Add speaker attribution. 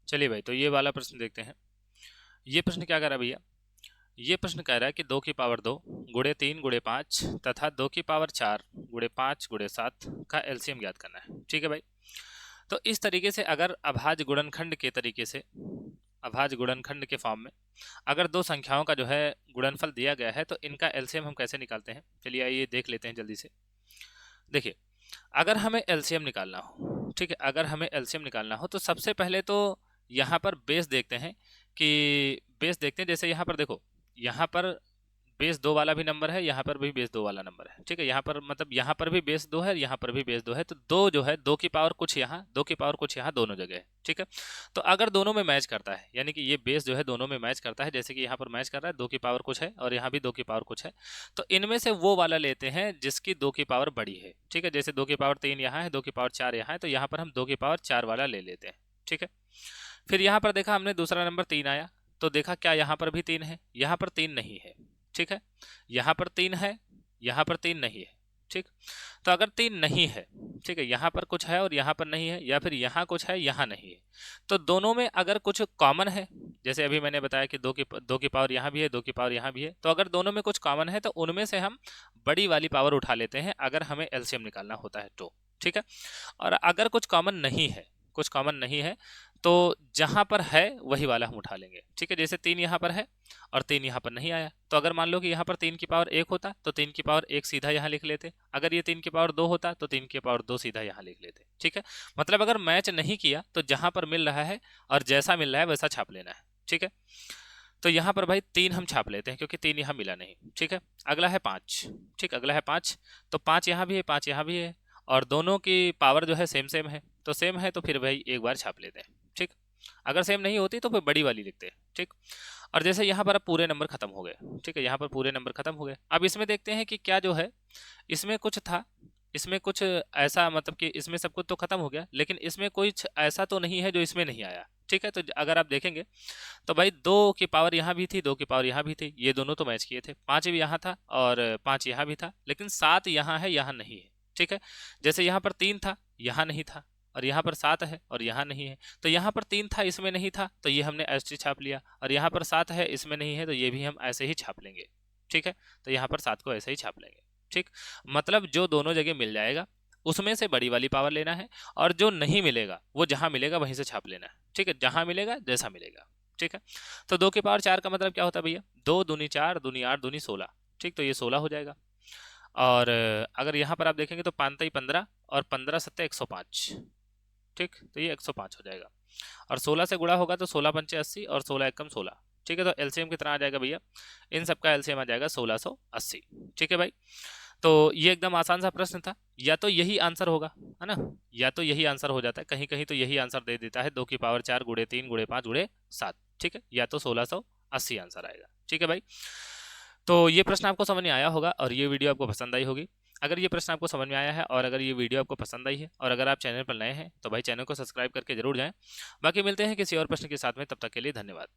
Speaker 1: चलिए भाई, तो ये वाला प्रश्न देखते हैं। ये प्रश्न क्या कर रहा है भैया, ये प्रश्न कह रहा है कि 2 की पावर 2 गुणे 3 गुणे 5 तथा 2 की पावर 4 गुणे 5 गुणे 7 का एलसीएम ज्ञात करना है। ठीक है भाई, तो इस तरीके से अगर अभाज्य गुणनखंड के तरीके से, अभाज्य गुणनखंड के फॉर्म में अगर दो संख्याओं का जो है गुणनफल दिया गया है तो इनका एलसीएम हम कैसे निकालते हैं, चलिए आइए देख लेते हैं जल्दी से। देखिए, अगर हमें एलसीएम निकालना हो, ठीक है, अगर हमें एलसीएम निकालना हो तो सबसे पहले तो यहाँ पर बेस देखते हैं कि बेस देखते हैं। जैसे यहाँ पर देखो, यहाँ पर बेस 2 वाला भी नंबर है, यहाँ पर भी बेस 2 वाला नंबर है। ठीक है, यहाँ पर मतलब यहाँ पर भी बेस 2 है, यहाँ पर भी बेस 2 है, तो 2 जो है 2 की पावर कुछ यहाँ, 2 की पावर कुछ यहाँ, दोनों जगह है। ठीक है, तो अगर दोनों में मैच करता है, यानी कि ये बेस जो है दोनों में मैच करता है, जैसे कि यहाँ पर मैच कर रहा है, 2 की पावर कुछ है और यहाँ भी 2 की पावर कुछ है, तो इनमें से वो वाला लेते हैं जिसकी 2 की पावर बड़ी है। ठीक है, जैसे 2 की पावर 3 यहाँ है, 2 की पावर 4 यहाँ है, तो यहाँ पर हम 2 की पावर 4 वाला ले लेते हैं। ठीक है, फिर यहाँ पर देखा हमने दूसरा नंबर 3 आया, तो देखा क्या यहाँ पर भी 3 है, यहाँ पर 3 नहीं है। ठीक है, यहाँ पर 3 है, यहाँ पर 3 नहीं है। ठीक, तो अगर 3 नहीं है, ठीक है, यहाँ पर कुछ है और यहाँ पर नहीं है, या फिर यहाँ कुछ है यहाँ नहीं है, तो दोनों में अगर कुछ कॉमन है, जैसे अभी मैंने बताया कि 2 की पावर यहाँ भी है, 2 की पावर यहाँ भी है, तो अगर दोनों में कुछ कॉमन है तो उनमें से हम बड़ी वाली पावर उठा लेते हैं अगर हमें एलसीएम निकालना होता है तो। ठीक है, और अगर कुछ कॉमन नहीं है, कुछ कॉमन नहीं है, तो जहां पर है वही वाला हम उठा लेंगे। ठीक है, जैसे 3 यहाँ पर है और 3 यहाँ पर नहीं आया, तो अगर मान लो कि यहाँ पर 3 की पावर 1 होता तो 3 की पावर 1 सीधा यहाँ लिख लेते, अगर ये 3 की पावर 2 होता तो 3 की पावर 2 सीधा यहाँ लिख लेते। ठीक है, मतलब अगर मैच नहीं किया तो जहां पर मिल रहा है और जैसा मिल रहा है वैसा छाप लेना है। ठीक है, तो यहाँ पर भाई 3 हम छाप लेते हैं क्योंकि 3 यहाँ मिला नहीं। ठीक है, अगला है 5। ठीक, अगला है 5, तो 5 यहाँ भी है, 5 यहाँ भी है, और दोनों की पावर जो है सेम सेम है, तो सेम है तो फिर भाई एक बार छाप लेते हैं। ठीक, अगर सेम नहीं होती तो फिर बड़ी वाली लिखते हैं। ठीक, और जैसे यहाँ पर अब पूरे नंबर खत्म हो गए। ठीक है, यहाँ पर पूरे नंबर खत्म हो गए। अब इसमें देखते हैं कि क्या जो है, इसमें कुछ था, इसमें कुछ ऐसा, मतलब कि इसमें सब कुछ तो खत्म हो गया, लेकिन इसमें कुछ ऐसा तो नहीं है जो इसमें नहीं आया। ठीक है, तो अगर आप देखेंगे तो भाई 2 की पावर यहाँ भी थी, 2 की पावर यहाँ भी थी, ये दोनों तो मैच किए थे, 5 भी यहाँ था और 5 यहाँ भी था, लेकिन 7 यहाँ है, यहाँ नहीं है। ठीक है, जैसे यहाँ पर 3 था, यहाँ नहीं था, और यहाँ पर 7 है और यहाँ नहीं है, तो यहाँ पर 3 था, इसमें नहीं था, तो ये हमने ऐसे ही छाप लिया, और यहाँ पर 7 है, इसमें नहीं है, तो ये भी हम ऐसे ही छाप लेंगे। ठीक है, तो यहाँ पर 7 को ऐसे ही छाप लेंगे। ठीक, मतलब जो दोनों जगह मिल जाएगा उसमें से बड़ी वाली पावर लेना है, और जो नहीं मिलेगा वो जहां मिलेगा वहीं से छाप लेना है। ठीक है, जहां मिलेगा जैसा मिलेगा। ठीक है, तो 2 की पावर 4 का मतलब क्या होता है भैया, 2 दूनी 4 दूनी 8 दूनी 16। ठीक, तो ये 16 हो जाएगा, और अगर यहाँ पर आप देखेंगे तो 5 3 15 और 15 7 105। ठीक, तो ये 105 हो जाएगा, और 16 से गुणा होगा तो 16 पंचे 80 और 16 एकम 16। ठीक है, तो एलसीएम कितना आ जाएगा भैया, इन सबका एलसीएम आ जाएगा 1680। ठीक है भाई, तो ये एकदम आसान सा प्रश्न था, या तो यही आंसर होगा, है ना, या तो यही आंसर हो जाता है, कहीं कहीं तो यही आंसर दे देता है, 2 की पावर 4 गुणे 3 गुणे 5 गुणे 7। ठीक है, या तो 1680 आंसर आएगा। ठीक है भाई, तो ये प्रश्न आपको समझ में आया होगा और ये वीडियो आपको पसंद आई होगी। अगर ये प्रश्न आपको समझ में आया है और अगर ये वीडियो आपको पसंद आई है और अगर आप चैनल पर नए हैं तो भाई चैनल को सब्सक्राइब करके जरूर जाएं। बाकी मिलते हैं किसी और प्रश्न के साथ में, तब तक के लिए धन्यवाद।